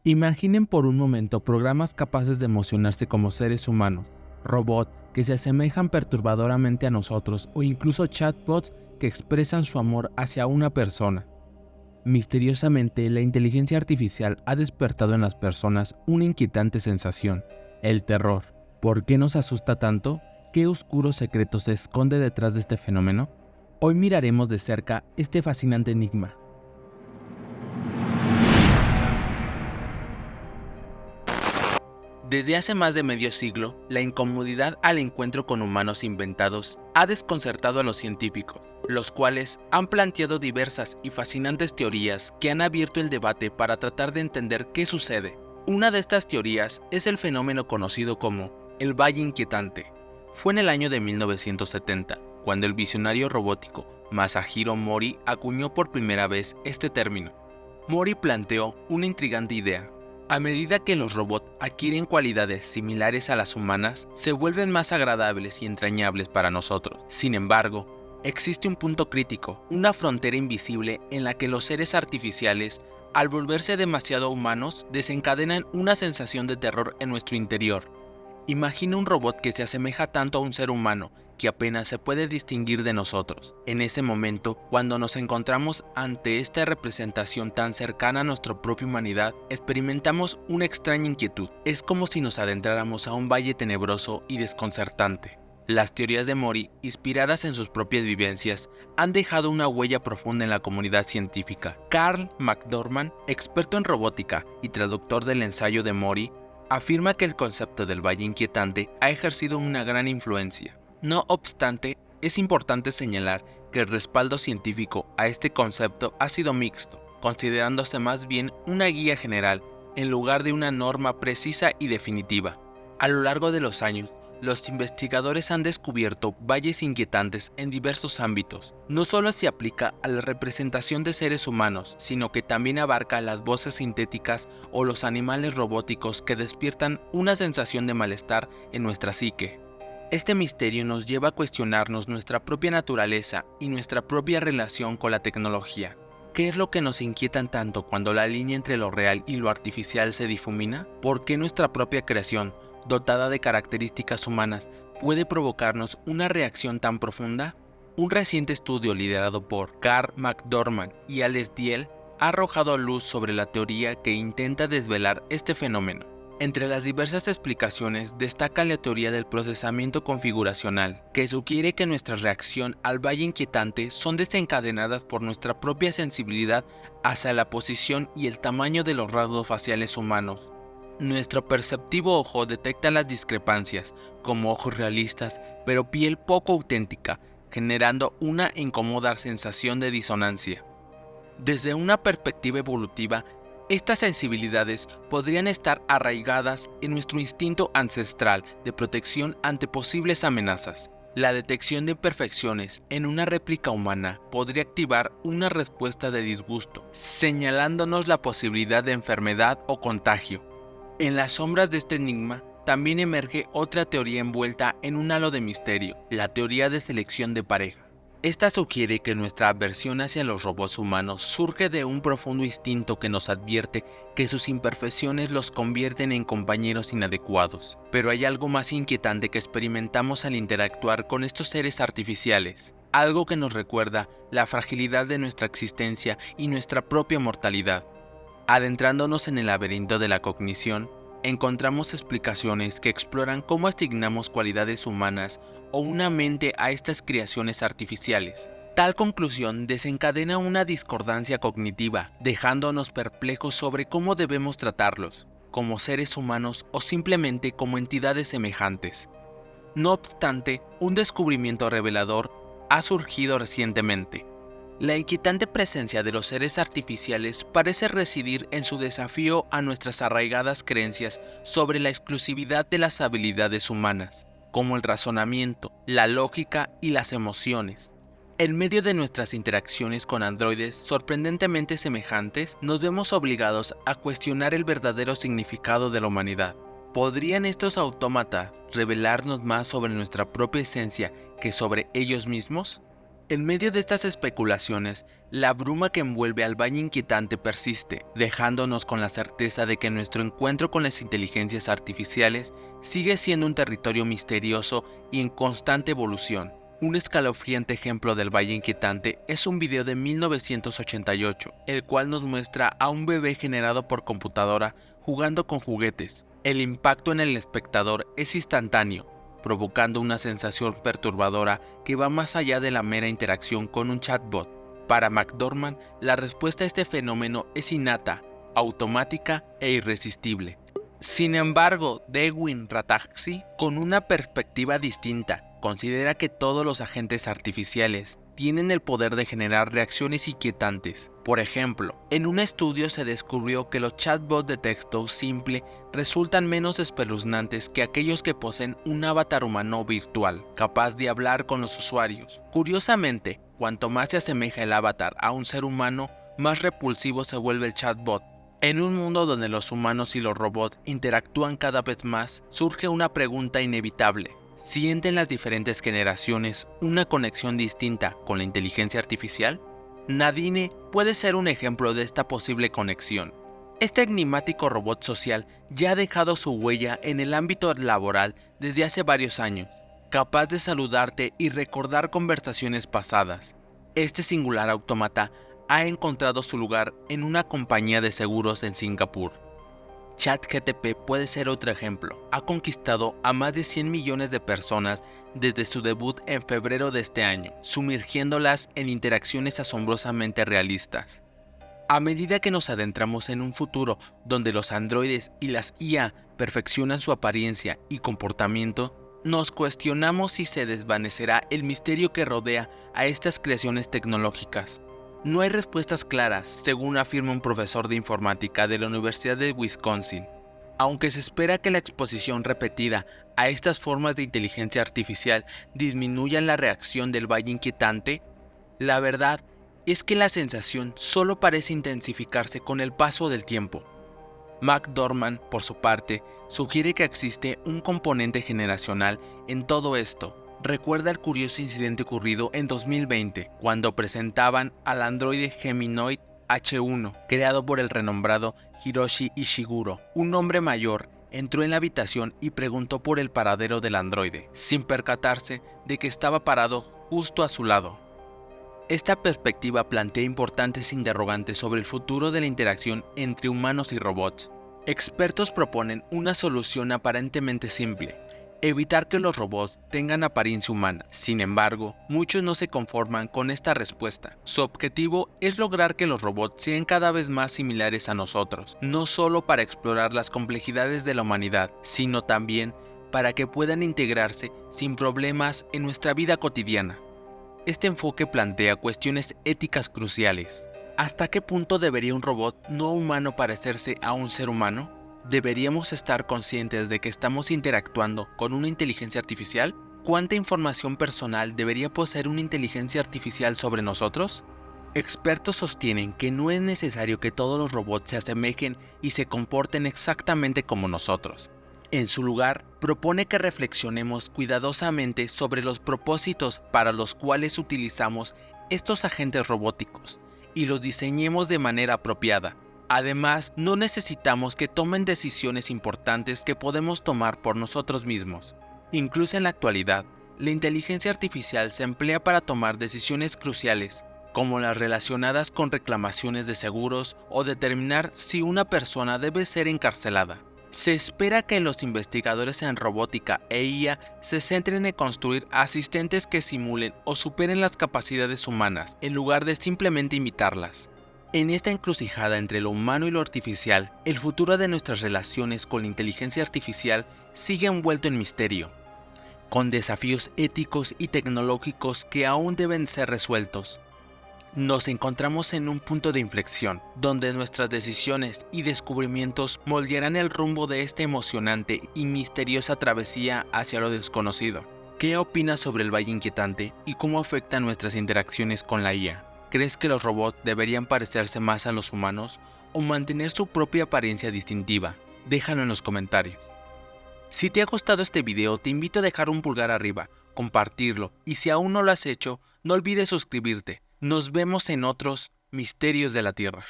Imaginen por un momento programas capaces de emocionarse como seres humanos, robots que se asemejan perturbadoramente a nosotros o incluso chatbots que expresan su amor hacia una persona. Misteriosamente, la inteligencia artificial ha despertado en las personas una inquietante sensación, el terror. ¿Por qué nos asusta tanto? ¿Qué oscuro secreto se esconde detrás de este fenómeno? Hoy miraremos de cerca este fascinante enigma. Desde hace más de medio siglo, la incomodidad al encuentro con humanos inventados ha desconcertado a los científicos, los cuales han planteado diversas y fascinantes teorías que han abierto el debate para tratar de entender qué sucede. Una de estas teorías es el fenómeno conocido como el Valle Inquietante. Fue en el año de 1970, cuando el visionario robótico Masahiro Mori acuñó por primera vez este término. Mori planteó una intrigante idea. A medida que los robots adquieren cualidades similares a las humanas, se vuelven más agradables y entrañables para nosotros. Sin embargo, existe un punto crítico, una frontera invisible en la que los seres artificiales, al volverse demasiado humanos, desencadenan una sensación de terror en nuestro interior. Imagina un robot que se asemeja tanto a un ser humano que apenas se puede distinguir de nosotros. En ese momento, cuando nos encontramos ante esta representación tan cercana a nuestra propia humanidad, experimentamos una extraña inquietud. Es como si nos adentráramos a un valle tenebroso y desconcertante. Las teorías de Mori, inspiradas en sus propias vivencias, han dejado una huella profunda en la comunidad científica. Carl McDormand, experto en robótica y traductor del ensayo de Mori, afirma que el concepto del Valle Inquietante ha ejercido una gran influencia. No obstante, es importante señalar que el respaldo científico a este concepto ha sido mixto, considerándose más bien una guía general en lugar de una norma precisa y definitiva. A lo largo de los años, los investigadores han descubierto valles inquietantes en diversos ámbitos. No solo se aplica a la representación de seres humanos, sino que también abarca las voces sintéticas o los animales robóticos que despiertan una sensación de malestar en nuestra psique. Este misterio nos lleva a cuestionarnos nuestra propia naturaleza y nuestra propia relación con la tecnología. ¿Qué es lo que nos inquieta tanto cuando la línea entre lo real y lo artificial se difumina? ¿Por qué nuestra propia creación, dotada de características humanas, puede provocarnos una reacción tan profunda? Un reciente estudio liderado por Carl McDormand y Alex Diel ha arrojado luz sobre la teoría que intenta desvelar este fenómeno. Entre las diversas explicaciones destaca la teoría del procesamiento configuracional, que sugiere que nuestra reacción al valle inquietante son desencadenadas por nuestra propia sensibilidad hacia la posición y el tamaño de los rasgos faciales humanos. Nuestro perceptivo ojo detecta las discrepancias, como ojos realistas, pero piel poco auténtica, generando una incómoda sensación de disonancia. Desde una perspectiva evolutiva, estas sensibilidades podrían estar arraigadas en nuestro instinto ancestral de protección ante posibles amenazas. La detección de imperfecciones en una réplica humana podría activar una respuesta de disgusto, señalándonos la posibilidad de enfermedad o contagio. En las sombras de este enigma, también emerge otra teoría envuelta en un halo de misterio, la teoría de selección de pareja. Esta sugiere que nuestra aversión hacia los robots humanos surge de un profundo instinto que nos advierte que sus imperfecciones los convierten en compañeros inadecuados. Pero hay algo más inquietante que experimentamos al interactuar con estos seres artificiales, algo que nos recuerda la fragilidad de nuestra existencia y nuestra propia mortalidad. Adentrándonos en el laberinto de la cognición, encontramos explicaciones que exploran cómo asignamos cualidades humanas o una mente a estas creaciones artificiales. Tal conclusión desencadena una discordancia cognitiva, dejándonos perplejos sobre cómo debemos tratarlos, como seres humanos o simplemente como entidades semejantes. No obstante, un descubrimiento revelador ha surgido recientemente. La inquietante presencia de los seres artificiales parece residir en su desafío a nuestras arraigadas creencias sobre la exclusividad de las habilidades humanas, como el razonamiento, la lógica y las emociones. En medio de nuestras interacciones con androides sorprendentemente semejantes, nos vemos obligados a cuestionar el verdadero significado de la humanidad. ¿Podrían estos autómatas revelarnos más sobre nuestra propia esencia que sobre ellos mismos? En medio de estas especulaciones, la bruma que envuelve al Valle Inquietante persiste, dejándonos con la certeza de que nuestro encuentro con las inteligencias artificiales sigue siendo un territorio misterioso y en constante evolución. Un escalofriante ejemplo del Valle Inquietante es un video de 1988, el cual nos muestra a un bebé generado por computadora jugando con juguetes. El impacto en el espectador es instantáneo, provocando una sensación perturbadora que va más allá de la mera interacción con un chatbot. Para McDormand, la respuesta a este fenómeno es innata, automática e irresistible. Sin embargo, Dewin Rataxi, con una perspectiva distinta, considera que todos los agentes artificiales tienen el poder de generar reacciones inquietantes. Por ejemplo, en un estudio se descubrió que los chatbots de texto simple resultan menos espeluznantes que aquellos que poseen un avatar humano virtual, capaz de hablar con los usuarios. Curiosamente, cuanto más se asemeja el avatar a un ser humano, más repulsivo se vuelve el chatbot. En un mundo donde los humanos y los robots interactúan cada vez más, surge una pregunta inevitable. ¿Sienten las diferentes generaciones una conexión distinta con la inteligencia artificial? Nadine puede ser un ejemplo de esta posible conexión. Este enigmático robot social ya ha dejado su huella en el ámbito laboral desde hace varios años, capaz de saludarte y recordar conversaciones pasadas. Este singular autómata ha encontrado su lugar en una compañía de seguros en Singapur. ChatGPT puede ser otro ejemplo. Ha conquistado a más de 100 millones de personas desde su debut en febrero de este año, sumergiéndolas en interacciones asombrosamente realistas. A medida que nos adentramos en un futuro donde los androides y las IA perfeccionan su apariencia y comportamiento, nos cuestionamos si se desvanecerá el misterio que rodea a estas creaciones tecnológicas. No hay respuestas claras, según afirma un profesor de informática de la Universidad de Wisconsin. Aunque se espera que la exposición repetida a estas formas de inteligencia artificial disminuya la reacción del Valle Inquietante, la verdad es que la sensación solo parece intensificarse con el paso del tiempo. McDormand, por su parte, sugiere que existe un componente generacional en todo esto. Recuerda el curioso incidente ocurrido en 2020, cuando presentaban al androide Geminoid H1, creado por el renombrado Hiroshi Ishiguro. Un hombre mayor entró en la habitación y preguntó por el paradero del androide, sin percatarse de que estaba parado justo a su lado. Esta perspectiva plantea importantes interrogantes sobre el futuro de la interacción entre humanos y robots. Expertos proponen una solución aparentemente simple: evitar que los robots tengan apariencia humana. Sin embargo, muchos no se conforman con esta respuesta. Su objetivo es lograr que los robots sean cada vez más similares a nosotros, no solo para explorar las complejidades de la humanidad, sino también para que puedan integrarse sin problemas en nuestra vida cotidiana. Este enfoque plantea cuestiones éticas cruciales. ¿Hasta qué punto debería un robot no humano parecerse a un ser humano? ¿Deberíamos estar conscientes de que estamos interactuando con una inteligencia artificial? ¿Cuánta información personal debería poseer una inteligencia artificial sobre nosotros? Expertos sostienen que no es necesario que todos los robots se asemejen y se comporten exactamente como nosotros. En su lugar, propone que reflexionemos cuidadosamente sobre los propósitos para los cuales utilizamos estos agentes robóticos y los diseñemos de manera apropiada. Además, no necesitamos que tomen decisiones importantes que podemos tomar por nosotros mismos. Incluso en la actualidad, la inteligencia artificial se emplea para tomar decisiones cruciales, como las relacionadas con reclamaciones de seguros o determinar si una persona debe ser encarcelada. Se espera que los investigadores en robótica e IA se centren en construir asistentes que simulen o superen las capacidades humanas, en lugar de simplemente imitarlas. En esta encrucijada entre lo humano y lo artificial, el futuro de nuestras relaciones con la inteligencia artificial sigue envuelto en misterio, con desafíos éticos y tecnológicos que aún deben ser resueltos. Nos encontramos en un punto de inflexión, donde nuestras decisiones y descubrimientos moldearán el rumbo de esta emocionante y misteriosa travesía hacia lo desconocido. ¿Qué opinas sobre el Valle Inquietante y cómo afecta nuestras interacciones con la IA? ¿Crees que los robots deberían parecerse más a los humanos o mantener su propia apariencia distintiva? Déjalo en los comentarios. Si te ha gustado este video, te invito a dejar un pulgar arriba, compartirlo y si aún no lo has hecho, no olvides suscribirte. Nos vemos en otros Misterios de la Tierra.